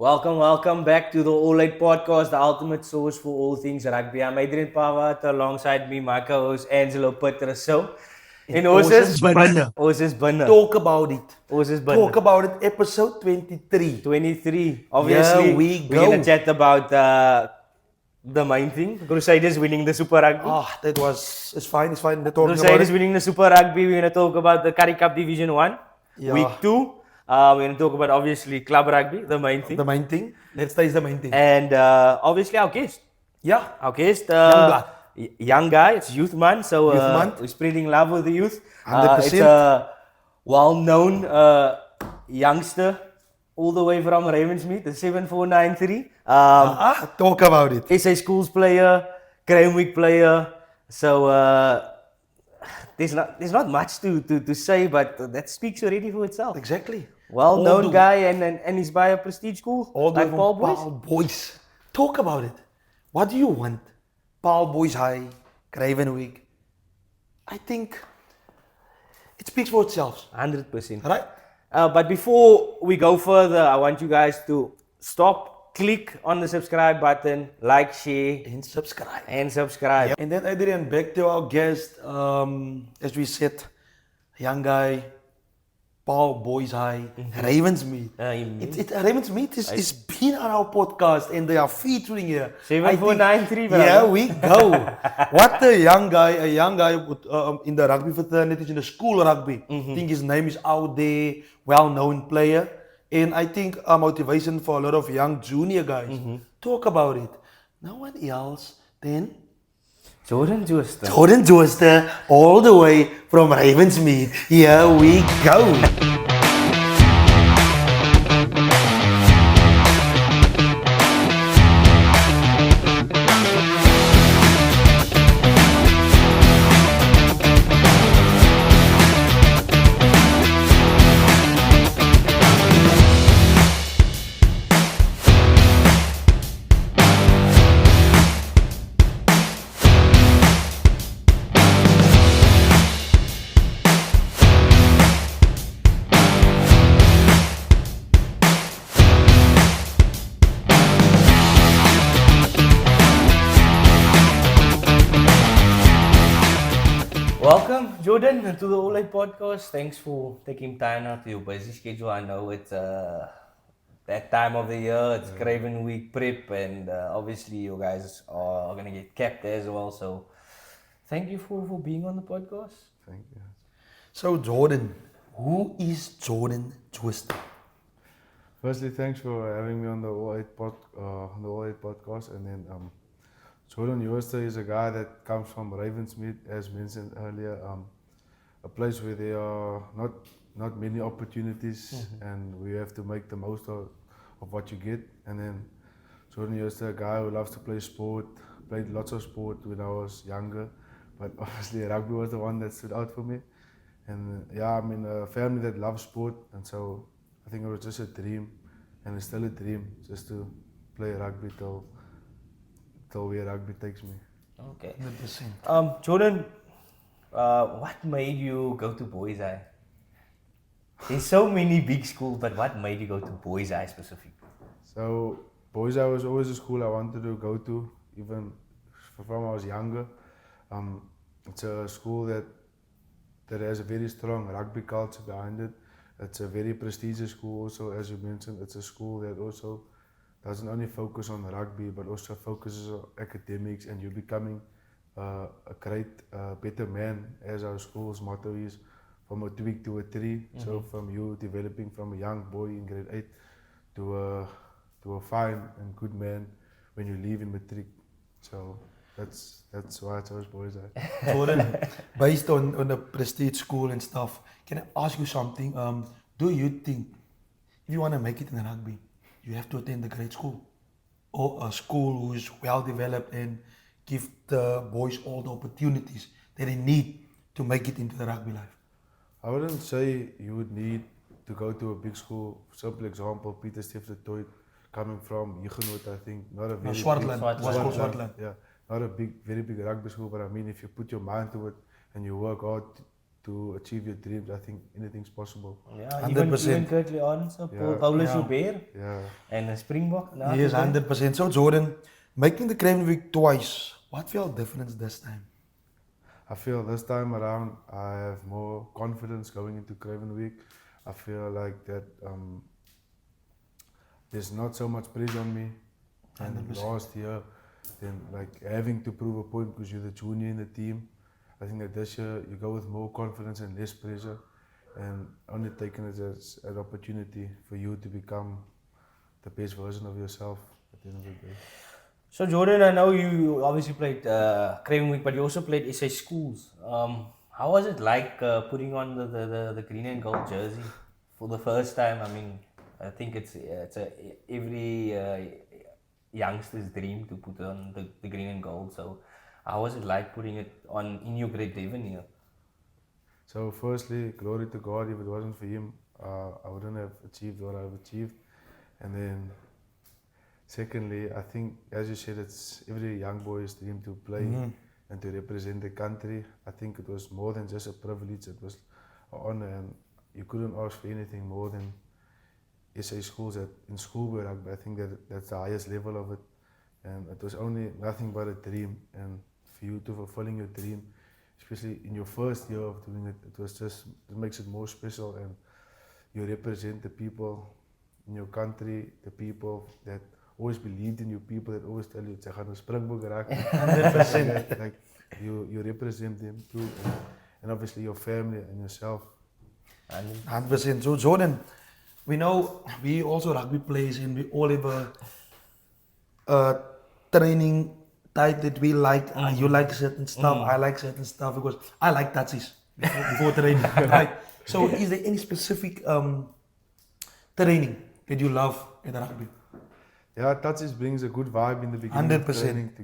Welcome back to the All Eight Podcast, the ultimate source for all things rugby. I'm Adrian Pawat, alongside me, my co-host Angelo Petroso. En ons is binne. Ons is binne. Talk about it. Ons is binne. Talk about it, episode 23. 23. Obviously, Here we we're going go. to chat about the main thing. Crusaders winning the Super Rugby. It's fine. They're talking about Crusaders it. winning the Super Rugby. We're going to talk about the Currie Cup Division 1, Yeah. Week 2. We're going to talk about, obviously, Club Rugby, the main thing. The main thing. Let's stay the main thing. And obviously, our guest. Yeah. Our guest, Young blood. young guy, it's Youth Month, so Youth Month. we're spreading love with the youth. 100%. It's a well-known youngster, all the way from Ravensmead, the 7493. Talk about it. SA Schools player, Craven Week player. So there's not much to say, but that speaks already for itself. Exactly. Well-known guy, and he's by a prestige school, All the like way Paarl from Boys. Paarl Boys. Talk about it. What do you want? Paarl Boys High, Craven Week. I think it speaks for itself. 100%. Right? But before we go further, I want you guys to stop, click on the subscribe button, like, share, And subscribe. and And then Adrian, back to our guest. As we said, young guy, Paarl Boys High, Ravensmead. Ravensmead is been on our podcast and they are featuring here. 7493, brother. Yeah, we go. What a young guy with, in the rugby fraternity, in the school rugby. I think his name is out there, well-known player. And I think a motivation for a lot of young junior guys. Talk about it. No one else than Jordan Jooste. Jordan Jooste, all the way from Ravensmead. Here we go. Welcome, Jordan, to the All Eight Podcast. Thanks for taking time out of your busy schedule. I know it's that time of the year, it's Craven Week prep, and obviously you guys are going to get capped as well. So thank you for being on the podcast. Thank you. So Jordan, who is Jordan Jooste? Firstly, thanks for having me on the All Eight podcast. And then Jordan Jooste is a guy that comes from Ravensmead, as mentioned earlier, a place where there are not many opportunities, and we have to make the most of what you get. And then Jordan Jooste, a guy who loves to play sport, played lots of sport when I was younger, but obviously rugby was the one that stood out for me. And yeah, I'm in a family that loves sport, and so I think it was just a dream, and it's still a dream, just to play rugby till where rugby takes me. Okay. 100%. Jordan, what made you go to Boys High? There's so many big schools, but what made you go to Boys High specifically? So Boys High was always a school I wanted to go to, even from I was younger. It's a school that has a very strong rugby culture behind it. It's a very prestigious school also, as you mentioned. It's a school that also doesn't only focus on rugby, but also focuses on academics, and you're becoming a great, better man, as our school's motto is, from a tweak to a tree. So from you developing from a young boy in grade 8 to a fine and good man when you leave in matric. So that's why I chose Boys High. Jordan, based on the prestige school and stuff, can I ask you something? Do you think if you want to make it in rugby, you have to attend a great school, or a school who is well developed and give the boys all the opportunities that they need to make it into the rugby life? I wouldn't say you would need to go to a big school. Simple example, Peter Steph de Toit, coming from Huguenot, I think, not a very Swartland. big, Was called Swartland. Yeah, not a very big rugby school, but I mean, if you put your mind to it and you work hard to achieve your dreams, I think anything's possible. Yeah, even 100%. Curtly Arnson, Yeah. Paulus Yeah. Joubert, Yeah. and Springbok. Yes, 100%. So Jordan, making the Craven Week twice, what felt different this time? I feel this time around I have more confidence going into Craven Week. I feel like that there's not so much pressure on me. And 100%. last year, then like having to prove a point because you're the junior in the team. I think that this year you go with more confidence and less pressure, and only taking it as an opportunity for you to become the best version of yourself at the end of the day. So Jordan, I know you obviously played Craven Week, but you also played SA Schools. How was it like putting on the green and gold jersey for the first time? I mean, I think it's every youngster's dream to put on the green and gold. So how was it like putting it on in your grade 11 year? So firstly, glory to God. If it wasn't for Him, I wouldn't have achieved what I've achieved. And then secondly, I think, as you said, it's every young boy's dream to play and to represent the country. I think it was more than just a privilege, it was an honor, and you couldn't ask for anything more than SA schools in Schoolboy Rugby. I think that's the highest level of it. And it was only nothing but a dream. And for you to fulfilling your dream, especially in your first year of doing it, it makes it more special, and you represent the people in your country, the people that always believed in you, people that always tell you, "Jy gaan 'n Springbok raak." 100%. Like you represent them too, and obviously your family and yourself. 100%. So Jordan, we know we also rugby players and we all have a training type that we like. You like certain stuff, I like certain stuff because I like touches before training. Right? So is there any specific training that you love in rugby? Yeah, touches brings a good vibe in the beginning of 100%. training to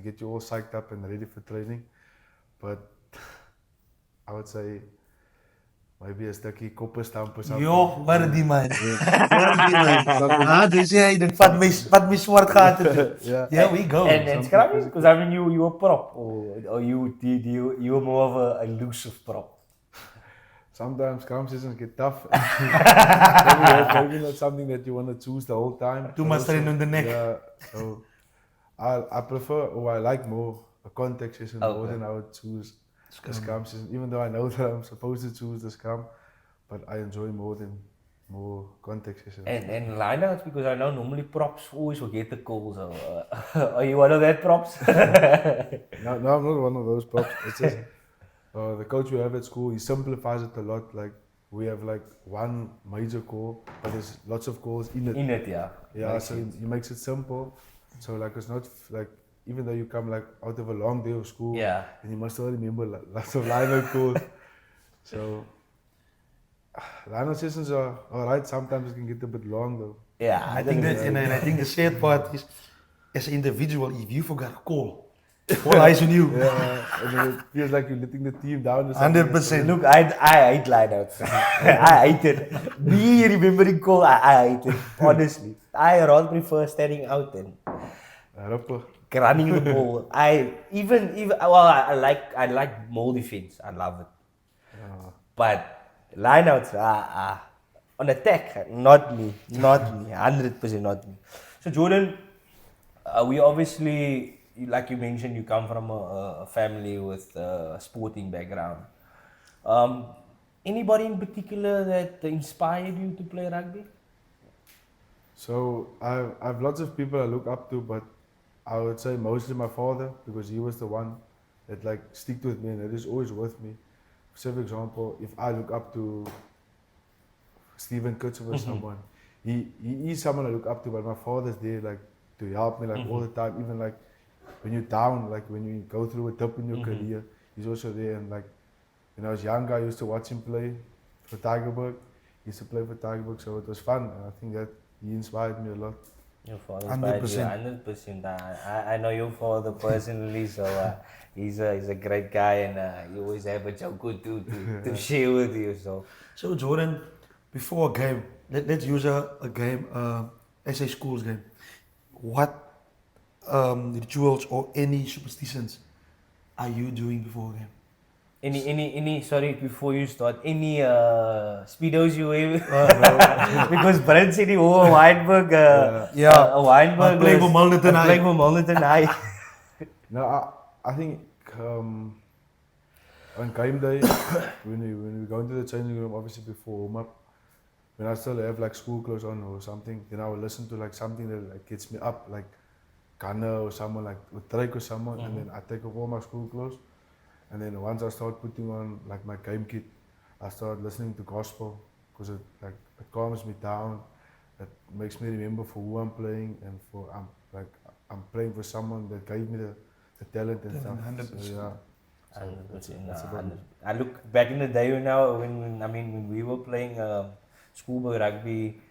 get you all psyched up and ready for training. But I would say maybe a stukkie kopper stamp or something. Yo, waar die man? Waar die man? Ah, dus jij, wat mij zwart gaat het. Yeah. Yeah, we go. And scrumming, because I mean you were prop, or you were more of a elusive prop. Sometimes scrum sessions get tough. maybe not something that you want to choose the whole time. Too much strain on the neck. Yeah, so I prefer, or I like more a contact session more than I would choose a scrum session. Even though I know that I'm supposed to choose the scrum, but I enjoy more contact sessions. And lineouts, because I know normally props always will get the calls. So, are you one of that props? No, I'm not one of those props. It's just the coach we have at school, he simplifies it a lot. Like we have like one major call, but there's lots of calls in it. In it, yeah. Yeah, so he makes it simple. So like it's not like, even though you come like out of a long day of school, Yeah. and you must still remember lots of line-out calls. So line-out sessions are alright. Sometimes it can get a bit long though. Yeah, I think that, and I think the sad part is, as an individual, if you forgot a call, all eyes on you. Yeah, and then it feels like you're letting the team down or something. 100%. Look, I hate lineouts. I hate it. Me remembering call, I hate it. Honestly, I rather prefer standing out than running the ball. I like ball defense. I love it. But lineouts, on attack, not me, 100% not me. So Jordan, we obviously, like you mentioned, you come from a family with a sporting background. Anybody in particular that inspired you to play rugby? So I have lots of people I look up to, but I would say mostly my father, because he was the one that like sticked with me and that is always with me. For example, if I look up to Steven Kutzer or someone, he is someone I look up to, but my father's there like to help me like all the time, even like when you're down, like when you go through a dip in your career, he's also there. And like when I was younger, I used to watch him play for Tigerberg. He used to play for Tigerberg, so it was fun. And I think that he inspired me a lot. Your father inspired you 100%. I know your father personally, so he's a great guy, and he always have a joke to share with you. So Jordan, before a game, let's use a game, SA Schools game. What rituals or any superstitions are you doing before a game? Any, sorry, before you start, any speedos you wear? Because Brent said he wore a Weinberg, Yeah. a Weinberg. Playing for Malnerton High. Playing for Malnerton High. No, I think on game day, when we go into the changing room, obviously before warm up, when I still have like school clothes on or something, then I will listen to like something that like gets me up, like Gunner or someone like with Drake or someone, and then I take off all my school clothes, and then once I start putting on like my game kit, I start listening to gospel because it calms me down, it makes me remember for who I'm playing and for I'm playing for someone that gave me the talent and stuff. 100%. So, yeah. 100%. I look back in the day when we were playing schoolboy rugby.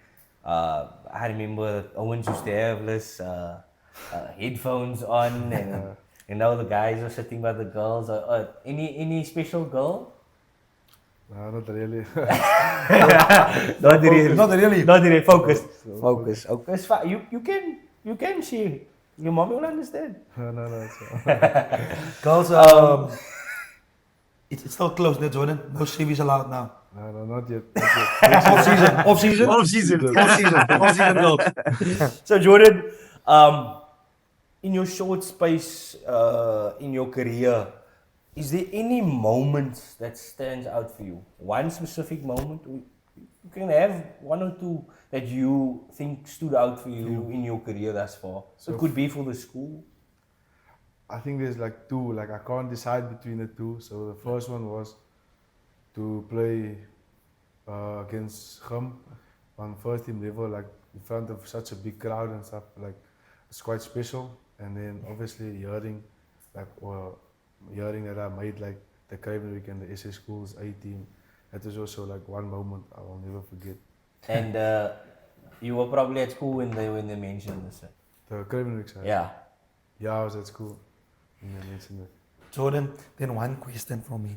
I remember Owens used to have this headphones on, and the guys were sitting by the girls. Any special girl? No, not really. Not really. Not really. Not really. Focus. Focus. Okay, it's fine. You can share. Your mom will understand. No, it's Girls, it's still closed, there, Jordan. No CVs allowed now. no, not yet. Off season, girls. So Jordan, in your short space in your career, is there any moment that stands out for you? One specific moment? You can have one or two that you think stood out for you in your career thus far. So it could be for the school. I think there's like two, like I can't decide between the two. So the first one was to play against Gum on first team level, like in front of such a big crowd and stuff, like it's quite special. And then obviously hearing that I made like the Craven Week and the SA Schools A team, that was also like one moment I will never forget. And you were probably at school when they mentioned this. The Craven Week side? Yeah. Yeah, I was at school when they mentioned it. Jordan, then one question from me.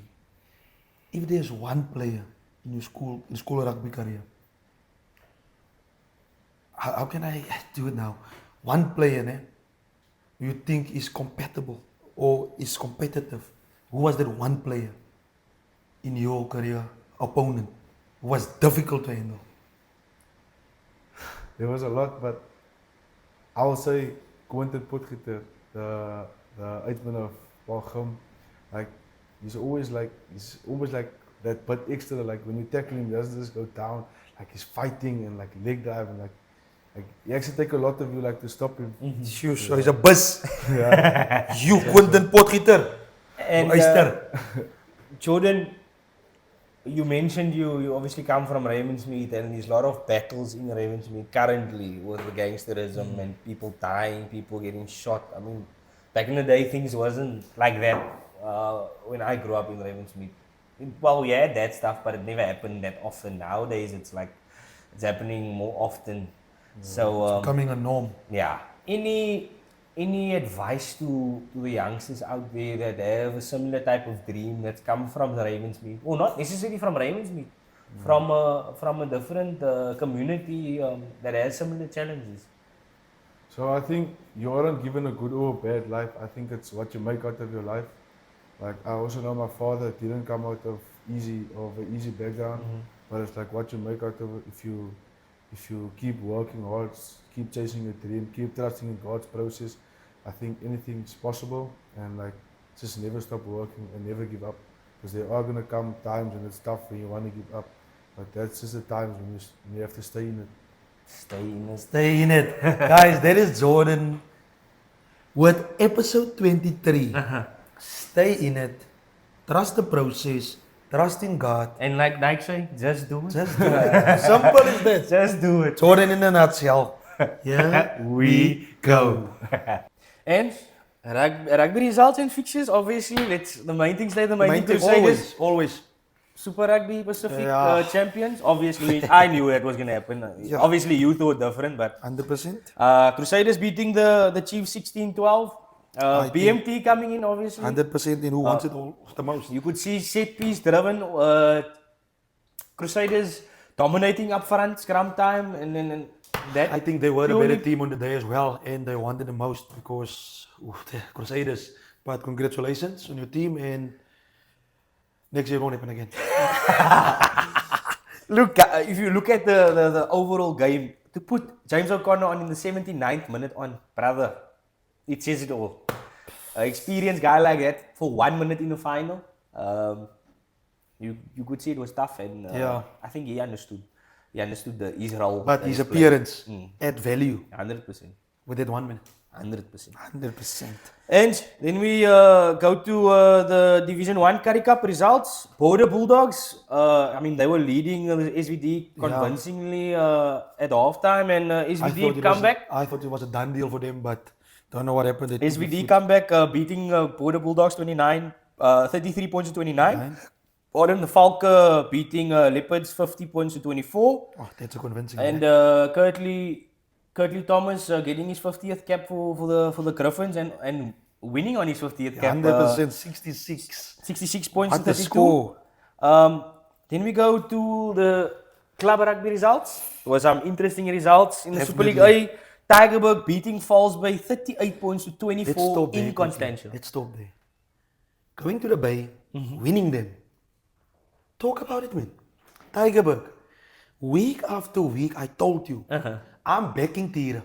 If there's one player in your school rugby career, how can I do it now? One player, you think is compatible or is competitive? Who was that one player in your career, opponent, who was difficult to handle? There was a lot, but I will say Quentin Potgieter, the 8-man of Paarl, like he's always like that bit extra, like when you tackle him, he doesn't just go down, like he's fighting and like leg drive and like he actually take a lot of you like to stop him. Sure, so he's a bus. Yeah. You Quentin Potgieter. And Jordan, you mentioned you obviously come from Ravensmead, and there's a lot of battles in Ravensmead currently with the gangsterism and people dying, people getting shot. I mean, back in the day things wasn't like that when I grew up in Ravensmead. Well, we had that stuff, but it never happened that often. Nowadays it's like it's happening more often. So It's becoming a norm. yeah. Any advice to the youngsters out there that have a similar type of dream that's come from the Ravensmead, or not necessarily from Ravensmead, from a different community that has similar challenges? So I think you aren't given a good or a bad life. I think it's what you make out of your life. Like I also know my father didn't come out of an easy background, but it's like what you make out of it. If you keep working hard, keep chasing your dream, keep trusting in God's process, I think anything's possible, and like just never stop working and never give up, because there are gonna come times when it's tough when you want to give up, but that's just the times when you have to stay in it. Stay in it. Guys, that is Jordan with episode 23. Stay in it. Trust the process. Trust in God. And like Nike say, just do it. Just do it. Simple as that. Just do it. Jordan in a nutshell. Yeah, we go. And rugby results and fixtures, obviously, the main thing stay the main thing. Always. Super Rugby Pacific Yeah. Champions. Obviously, I knew that was going to happen. Yeah. Obviously, you thought different, but 100%. Crusaders beating the Chiefs 16-12. BMT coming in, obviously. 100% in who wants it all the most. You could see set piece driven. Crusaders dominating up front, scrum time, and then that. I think they were a purely- better team on the day as well, and they wanted the most because of the Crusaders. But congratulations on your team, and Next year it won't happen again. Look, if you look at the overall game, to put James O'Connor on in the 79th minute on, brother, it says it all. Experienced guy like that for 1 minute in the final, you could see it was tough, and Yeah. I think he understood. He understood his role. But that his he's appearance playing. add value 100%. with that 1 minute. 100%. 100%. And then we go to the Division 1 Currie Cup results. Border Bulldogs, I mean, they were leading SVD convincingly at halftime, and SVD come back. I thought it was a done deal for them, but don't know what happened. They took the SVD foot. come back beating Border Bulldogs 33 points to 29. Ordan the Falke beating Leopards 50 points to 24. Oh, that's a convincing. And Curtly Thomas getting his 50th cap for the Griffins and winning on his 50th cap. 100%, 66. 66 points What to a 32. score. Then we go to the club rugby results. There were some interesting results in the Super League A. Tygerberg beating Falls Bay 38 points to 24 in Constantia. Let's stop there. Going to the Bay, winning them. Talk about it, man. Tygerberg. Week after week, I told you, I'm backing Tira.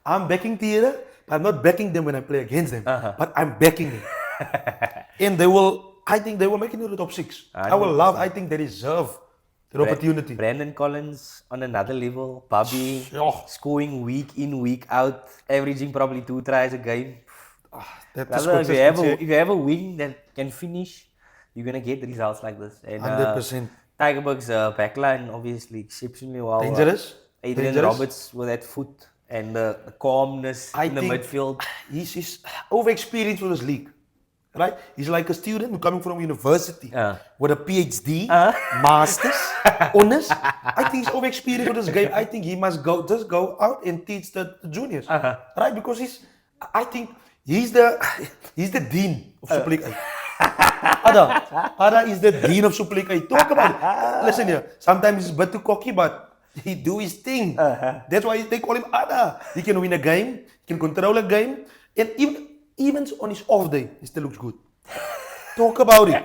I'm backing Tira, but I'm not backing them when I play against them. But I'm backing them. And I think they will make it into the top 6. I think they deserve the opportunity. Brandon Collins on another level. Bobby Oh. scoring week in, week out, averaging probably 2 tries a game. That's Brother, if you have a wing that can finish, you're going to get results like this. And, 100%. Tigerberg's backline, obviously, exceptionally well. Dangerous. Adrian Dangerous. Roberts with that foot and the calmness in the midfield. He's overexperienced for this league. Right? He's like a student who coming from university with a PhD, masters, honors. I think he's overexperienced for this game. I think he must just go out and teach the juniors. Right? Because I think he's the dean of Super League A. Ada is the dean of Super League A. Talk about it. Listen here, sometimes he's a bit too cocky, but he do his thing. That's why they call him Ada. He can win a game, he can control a game, and even on his off day, he still looks good. Talk about it.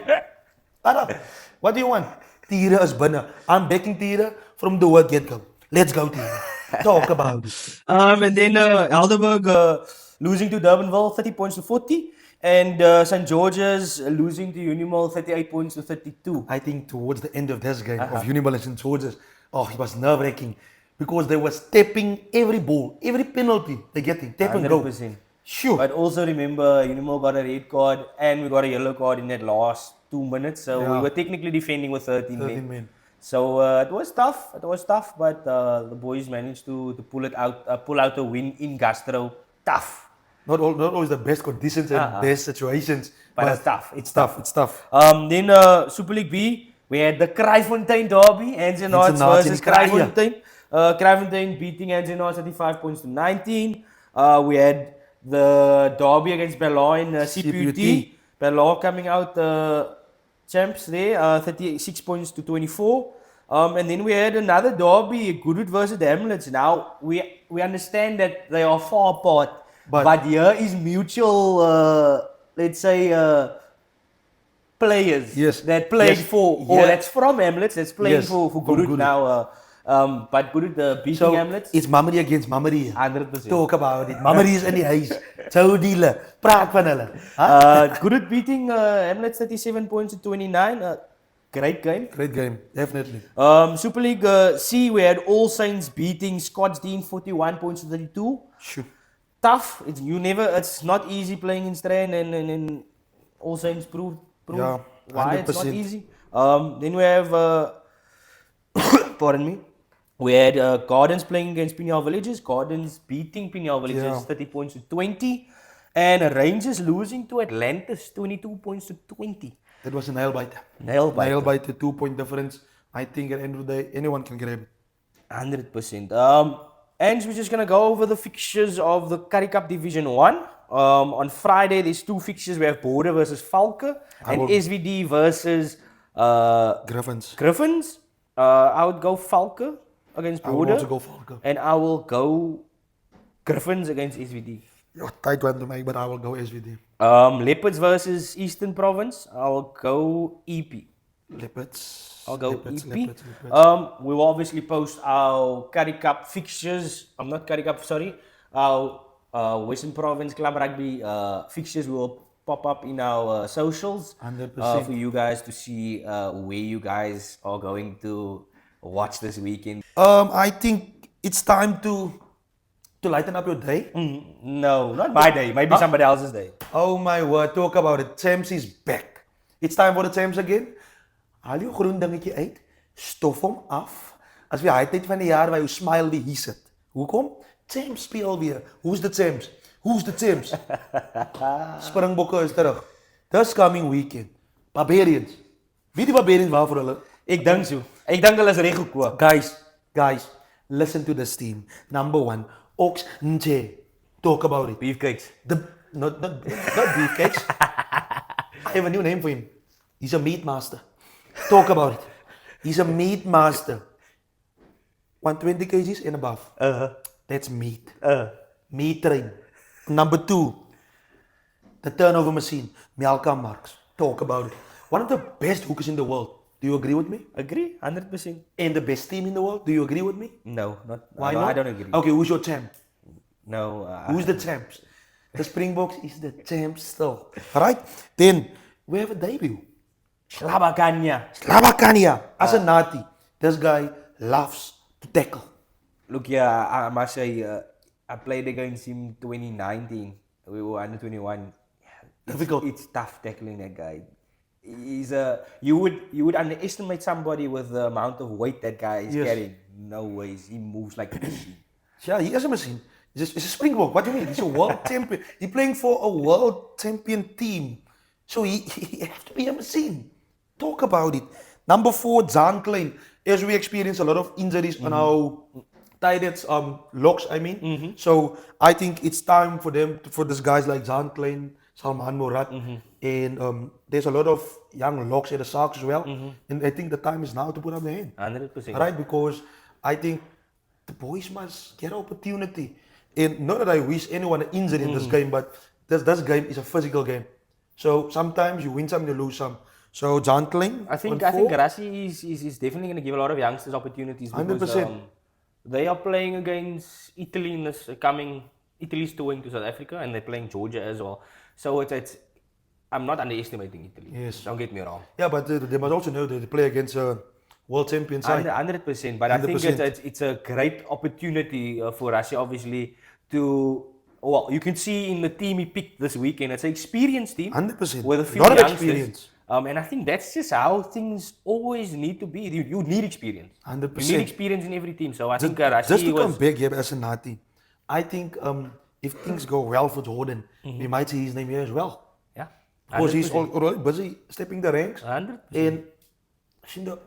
Ada, what do you want? Tira is binne. I'm backing Tira from the word get-go. Let's go, Tira. Talk about it. And then Helderberg losing to Durbanville 30 points to 40. And St. George's losing to Unimall 38 points to 32. I think towards the end of this game of Unimall and St. George's, it was nerve-wracking because they were stepping every ball, every penalty they getting, tap and go. 100%. Sure. But also remember, Unimall got a red card and we got a yellow card in that last 2 minutes. So we were technically defending with 13 men. So it was tough. But the boys managed to pull out a win in Gastro. Tough. Not always the best conditions and best situations. But it's tough. It's tough. Then Super League B, we had the Kraaifontein derby, Anzenarts versus Kraaifontein. Kraaifontein beating Anzenarts 35 points to 19. We had the derby against Bellar in CPUT. Bellar coming out champs there, 36 points to 24. And then we had another derby, Goodwood versus the Hamlets. Now, we understand that they are far apart. But here is mutual, let's say, players that played that's from Hamlets, that's playing for Goodwood now. But Goodwood beating Hamlets. It's Mammary against Mammary. 100%. Talk about it. Mammary is in die huis. Zo dealen. Praat van hulle. Goodwood beating Hamlets 37 points to 29. Great game. Great game, definitely. Super League C, we had All Saints beating Scottsdene 41 points to 32. Sure. Tough. It's not easy playing in Strand and All Saints proved why it's not easy. Then we have pardon me. We had Gardens playing against Pinyal Villages. Gardens beating Pinyal Villages 30 points to 20. And Rangers losing to Atlantis 22 points to 20. That was a nail biter. Nail biter. 2-point difference. I think at the end of the day, anyone can grab it. 100%. And we're just going to go over the fixtures of the Currie Cup Division 1. On Friday, there's 2 fixtures. We have Border versus Falke and SVD versus Griffins. I would go Falke against Border. I would also go Falke. And I will go Griffins against SVD. You're tight one to make, but I will go SVD. Leopards versus Eastern Province. I'll go EP. Leopards. I'll go Leopards, EP. Leopards, Leopards. We'll obviously post our Curry Cup fixtures. I'm not Curry Cup, sorry. Our Western Province Club Rugby fixtures will pop up in our socials 100%. for you guys to see where you guys are going to watch this weekend. I think it's time to lighten up your day. No, not my day. Maybe somebody else's day. Oh my word, talk about it. Champs is back. It's time for the Champs again. Haal jou groen dingetje uit, stof hom af. As weer hy tyd van die jaar waar jou smile weer hier sit. Hoekom? Champs speel weer. Who's the Champs? Who's the Champs? Springbokke is terug. This coming weekend. Barbarians. Wie die Barbarians waar vir hulle? Ik denk zo. Ik denk dat is reg gekoop. Guys, listen to this team. Number 1, Ox Nche. Talk about it. Beefcakes. Not beefcakes. I have a new name for him. He's a meat master. Talk about it. He's a meat master. 120 kgs and above. That's meat. Meat train. Number 2, the turnover machine. Mielka Marks. Talk about it. One of the best hookers in the world. Do you agree with me? Agree, 100%. And the best team in the world. Do you agree with me? No, not. Why no, not? I don't agree. Okay, who's your champ? No. Who's the champs? The Springboks is the champs still. Alright? Then, we have a debut. Slabakanya. Slabakania. As a Nati, this guy loves to tackle. Look, yeah, I must say, I played against him 2019. We were under 21. Difficult. It's tough tackling that guy. He's you would underestimate somebody with the amount of weight that guy is Yes. carrying. No ways. He moves like a machine. Yeah, he is a machine. He's a Springbok. What do you mean? He's a world champion. He's playing for a world champion team. So he has to be a machine. Talk about it. Number 4, Zaan Klein. As we experience a lot of injuries on our tight locks, I mean. So I think it's time for these guys like Zaan Klein, Salman Murad, and there's a lot of young locks at the Sharks as well. And I think the time is now to put up the hand. 100%. Right? Because I think the boys must get opportunity. And not that I wish anyone an injury in this game, but this game is a physical game. So sometimes you win some, you lose some. So Zaan Klein, I think Rassi is definitely going to give a lot of youngsters opportunities because 100%. They are playing against Italy in this coming. Italy's touring to South Africa and they're playing Georgia as well. So it's I'm not underestimating Italy. Yes. Don't get me wrong. Yeah, but they must also know that they play against a world champion side. 100%. But I think 100%. it's a great opportunity for Rassi, obviously, to. Well, you can see in the team he picked this weekend. It's an experienced team 100%. with a few Lot of youngsters. experience. And I think that's just how things always need to be. You need experience. 100%. You need experience in every team. So I think Just Rassi to come was. back here as a Nati, I think if things go well for Jordan, we might see his name here as well. Yeah. Because he's 100%. already busy stepping the ranks 100%. and in the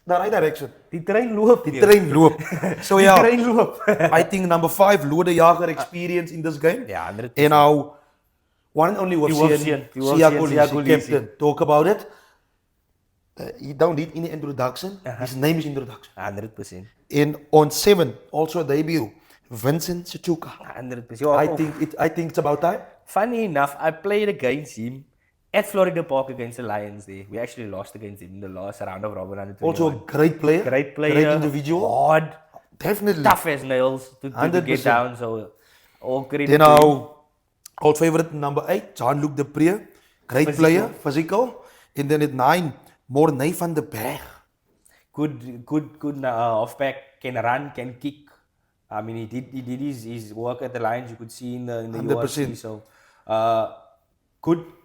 right direction. Die trein loop. The train loop. So yeah, Die trein loop. I think number 5, Lode Jager experience in this game. Yeah, 100%. And now, one and only Wolfsian. Siya Kolisi, Kolisi. captain. Talk about it. You don't need any introduction. His name is introduction. 100%. And on 7, also a debut, Vincent Sichuka. 100%. I think it's about time. Funny enough, I played against him at Florida Park against the Lions there. We actually lost against him in the last round of Robin under 21. Also a great player. Great player. Great individual. Hard. Definitely. Tough as nails to 100%. get down. So, all credit Then to him. our old favorite number 8, Jean-Luc de Pre. Great player, physical. And then at 9, Mornay van der Berg. Good halfback, can run, can kick. I mean, he did his work at the Lions. You could see in the 100%. UFC. So,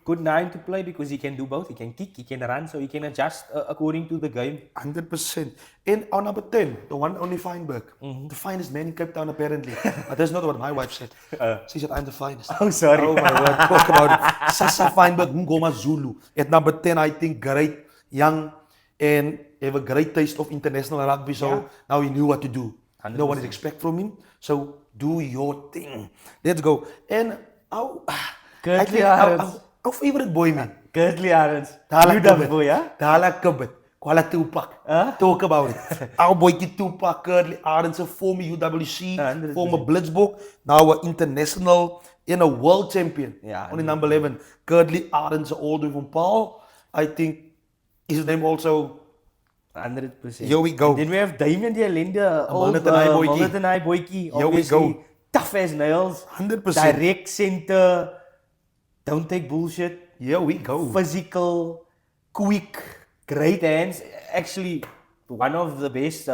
good 9 to play because he can do both. He can kick, he can run, so he can adjust according to the game. 100%. And on number 10, the one only Feinberg. The finest man in Cape Town apparently. But that's not what my wife said. She said I'm the finest. Oh, sorry. Oh my word, talk about it. Sasa Feinberg, Ngoma Zulu. At number 10, I think great, young, and have a great taste of international rugby. So now he knew what to do. 100%. No one is expect from him. So do your thing. Let's go. And our, I think our favorite boy, man. Curtly Arons. Dala You done Kibbet. boy, yeah? Dala Kibbet. Kuala Tupac. Talk about it. Our boy Tupac, Curly Arends, former UWC, 100%. former Blitzbok, now an international in a world champion. Ja, Only number 11. Curtly Arendse all the way from Paarl. I think his name also. 100%. Here we go. And then we have Damien de Allende, old Malnet and boykie. Here we go. Obviously, tough as nails. 100%. Direct center. Don't take bullshit. Here we go. Physical, quick, great hands. Actually, one of the best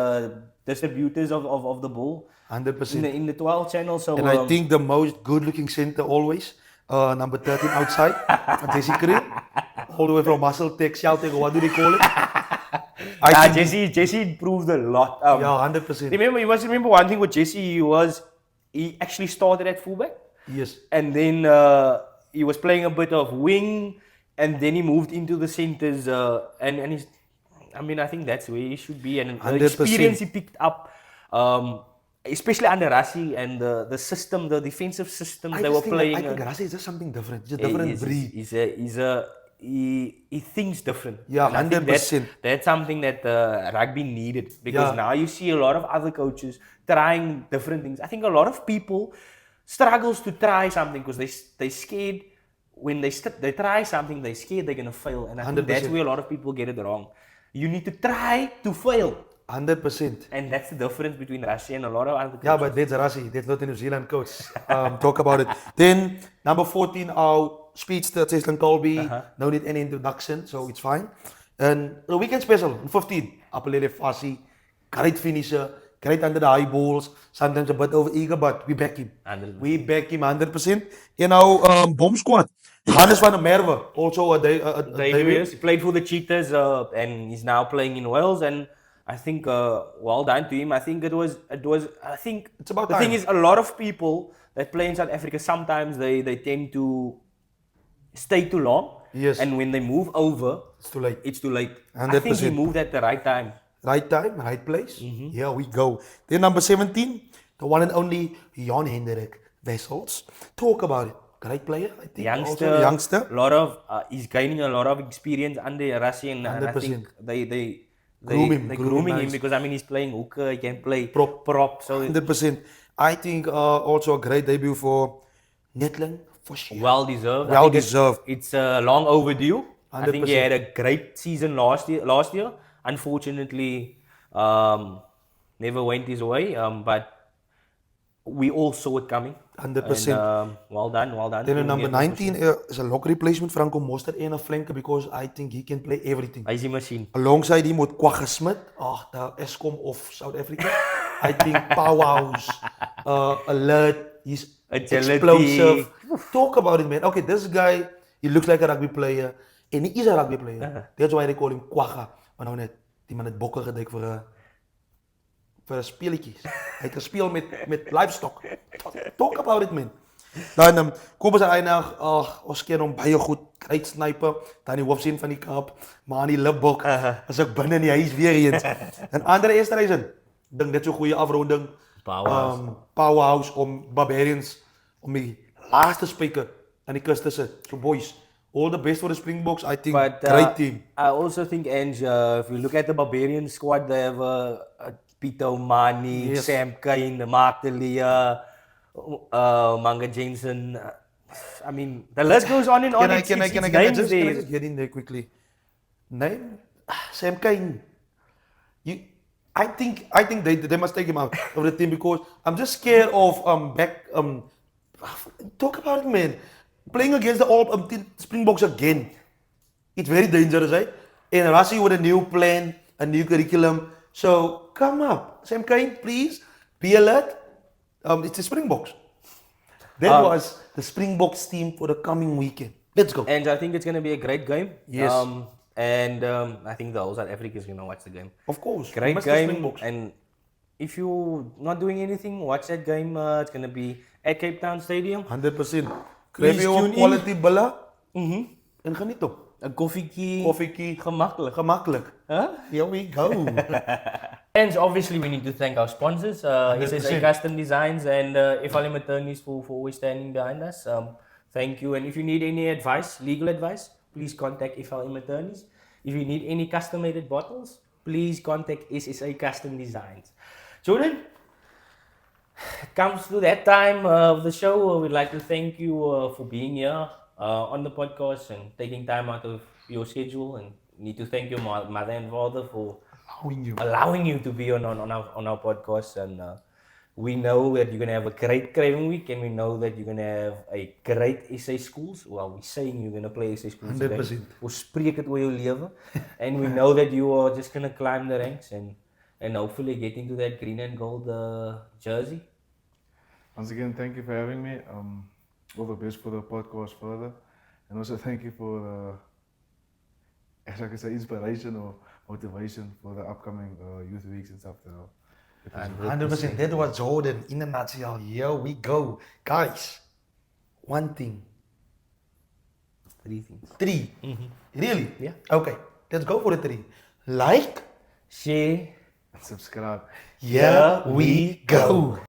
distributors of the ball 100%. in the 12 channel. So, And I think the most good-looking center always, number 13 outside, Jesse Kriel, all the way from Muscle Tech, Sheltech, or what do they call it? Jesse improved a lot. Yeah, 100%. You must remember one thing with Jesse. He actually started at fullback, Yes. and then he was playing a bit of wing, and then he moved into the centers. And he's, I think that's where he should be. And the 100%. experience he picked up, especially under Rassi and the system, the defensive system they were playing. I think Rassi is just something different. Just different breed. He thinks different. Yeah, And I think 100%. That's something that rugby needed, because Yeah. now you see a lot of other coaches trying different things. I think a lot of people struggles to try something because they scared when they try something, they scared they're gonna fail, and I think that's 100%. where a lot of people get it wrong. You need to try to fail, 100%. and that's the difference between Russia and a lot of other coaches. Yeah, but that's Rassi. That's not a New Zealand coach. Talk about it. Then, number 14, our speedster, Caitlin Colby. No need any introduction, so it's fine. And the weekend special, 15, Apelele Fassi. Great finisher. Great under the high balls. Sometimes a bit over eager, but we back him. 100%. We back him 100%. In our bomb squad, Hannes van der Merwe, also a He played for the Cheetahs, and he's now playing in Wales. And I think well done to him. I think I think It's about the time. thing is, a lot of people that play in South Africa, sometimes they tend to stay too long. Yes. And when they move over, It's too late. it's too late. I think he 100%. moved at the right time. Right time, right place. Here we go. Then number 17, the one and only Jan Hendrik Wessels. Talk about it. Great player, I think. Also youngster. He's gaining a lot of experience under Rassi, and I 100%. think they Grooming grooming him nice. because he's playing hooker, he can play Prop. so 100%. I think also a great debut for Netling, for sure. well deserved. I Well think deserved. It's long overdue. I think he 100%. had a great season last year. Unfortunately, never went his way. But we all saw it coming. 100%. And, well done. Then to in number him. 19 is a lock replacement, Franco Mostert in a flanker, because I think he can play everything. Hy's die machine. Alongside him with Kwagga Smit, the Eskom of South Africa. I think Powerhouse, alert, he's Agility. explosive. Talk about it, man. Okay, this guy, he looks like a rugby player. And he is a rugby player. That's why they call him Kwagga. Maar nou net, die man het bokken gedekt voor speletjies. Hij heeft gespeeld met livestock. Talk about it, man. Dan kom ons eindig, ons ken hom baie goed, great sniper, dan die hoofzin van die kap, maar aan die lipbok, as ek binne in die huis weer eens. En andere eerste reizen, dink dit so goeie afronding. Powerhouse om Barbarians, om die laaste speaker aan die kus te sit. So boys, all the best for the Springboks, I think, great team. I also think, Ange, if you look at the Barbarian squad, they have Peter Omani, Yes. Sam Kane, Mark Delia, Manga Jameson. I mean, the list goes on and on. Can I just get in there quickly? Name? Sam Kane. I think they must take him out of the team, because I'm just scared of talk about it, man. Playing against the all Springboks again. It's very dangerous, right? And Rassi with a new plan, a new curriculum. So come up, Sam Kane, please be alert. It's the Springboks. That was the Springboks team for the coming weekend. Let's go. And I think it's going to be a great game. Yes. And I think the whole South Africa is going to watch the game. Of course. Great Must the game. Springboks. And if you're not doing anything, watch that game. It's going to be at Cape Town Stadium. 100%. Please Grab your tune in. quality bulla en geniet op. Een koffiekie. Koffiekie. Gemakkelijk. Gemakkelijk. Huh? Here we go. And obviously we need to thank our sponsors, SSA Custom Designs and FLM Attorneys for always standing behind us. Thank you. And if you need any advice, legal advice, please contact FLM Attorneys. If you need any custom-made bottles, please contact SSA Custom Designs. Jordan, it comes to that time of the show, we'd like to thank you for being here on the podcast and taking time out of your schedule. And need to thank your mother and father for allowing you to be on our podcast. And we know that you're gonna have a great Craven Week, and we know that you're gonna have a great SA schools. Well, we're saying you're gonna play SA schools 100%. Ons spreek dit oor jou lewe. And we know that you are just gonna climb the ranks and hopefully get into that green and gold jersey. Once again, thank you for having me. All the best for the podcast further. And also thank you for the, as I can say, inspiration or motivation for the upcoming youth weeks and stuff. It was 100%. That was Jordan in a nutshell. Here we go. Guys, one thing. 3 things. 3. Really? Yeah. Okay, let's go for the 3. Like, Share. subscribe. here we go.